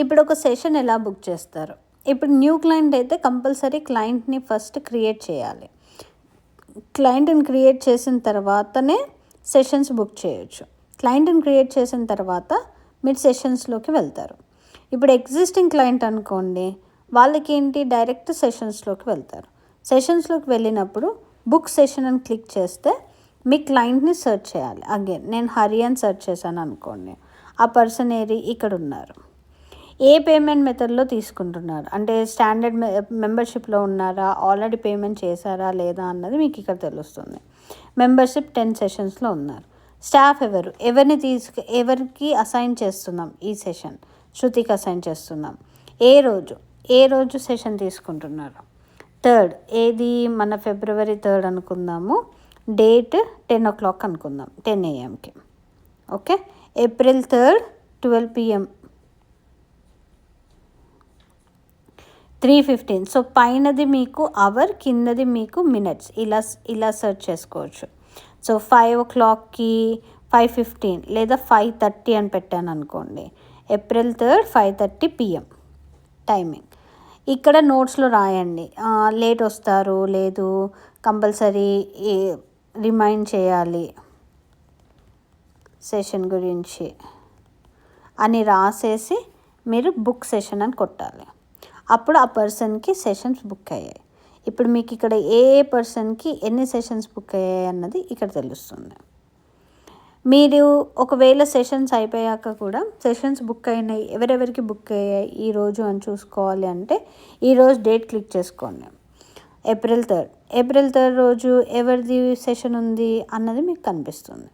ఇప్పుడు ఒక సెషన్ ఎలా బుక్ చేస్తారు? ఇప్పుడు న్యూ క్లయింట్ అయితే కంపల్సరీ క్లయింట్ని ఫస్ట్ క్రియేట్ చేయాలి. క్లయింట్ని క్రియేట్ చేసిన తర్వాతనే సెషన్స్ బుక్ చేయొచ్చు. క్లయింట్ని క్రియేట్ చేసిన తర్వాత మీరు సెషన్స్లోకి వెళ్తారు. ఇప్పుడు ఎగ్జిస్టింగ్ క్లయింట్ అనుకోండి, వాళ్ళకి ఏంటి డైరెక్ట్ సెషన్స్లోకి వెళ్తారు. సెషన్స్లోకి వెళ్ళినప్పుడు బుక్ సెషన్ అని క్లిక్ చేస్తే మీ క్లయింట్ని సెర్చ్ చేయాలి. అగైన్ నేను హరి అని సెర్చ్ చేశాను అనుకోండి, ఆ పర్సన్ ఇక్కడ ఉన్నారు. ఏ పేమెంట్ మెథడ్లో తీసుకుంటున్నారు అంటే స్టాండర్డ్ మెంబర్షిప్లో ఉన్నారా, ఆల్రెడీ పేమెంట్ చేశారా లేదా అన్నది మీకు ఇక్కడ తెలుస్తుంది. మెంబర్షిప్ 10 సెషన్స్లో ఉన్నారు. స్టాఫ్ ఎవరికి అసైన్ చేస్తున్నాం ఈ సెషన్? శృతికి అసైన్ చేస్తున్నాం. ఏ రోజు సెషన్ తీసుకుంటున్నారు? 3rd, ఏది మన February 3rd అనుకుందాము. డేట్ 10 o'clock అనుకుందాం, 10 AM. Okay, April 3rd 12 PM 3:15. So పైనది మీకు అవర్, కిందది మీకు మినిట్స్, ఇలా సెర్చ్ చేసుకోవచ్చు. సో 5 o'clockకి 5:15 లేదా 5:30 అని పెట్టాను అనుకోండి. April 3rd 5:30 PM timing. ఇక్కడ నోట్స్లో రాయండి, లేట్ వస్తారు, లేదు కంపల్సరీ రిమైండ్ చేయాలి సెషన్ గురించి అని రాసేసి మీరు బుక్ సెషన్ అని కొట్టాలి. అప్పుడు ఆ పర్సన్కి సెషన్స్ బుక్ అయ్యాయి. ఇప్పుడు మీకు ఇక్కడ ఏ పర్సన్కి ఎన్ని సెషన్స్ బుక్ అయ్యాయి అన్నది ఇక్కడ తెలుస్తుంది. మీరు ఒకవేళ సెషన్స్ అయిపోయాక కూడా సెషన్స్ బుక్ అయినాయి, ఎవరెవరికి బుక్ అయ్యాయి ఈరోజు అని చూసుకోవాలి అంటే ఈరోజు డేట్ క్లిక్ చేసుకోండి. April 3rd రోజు ఎవరిది సెషన్ ఉంది అన్నది మీకు కనిపిస్తుంది.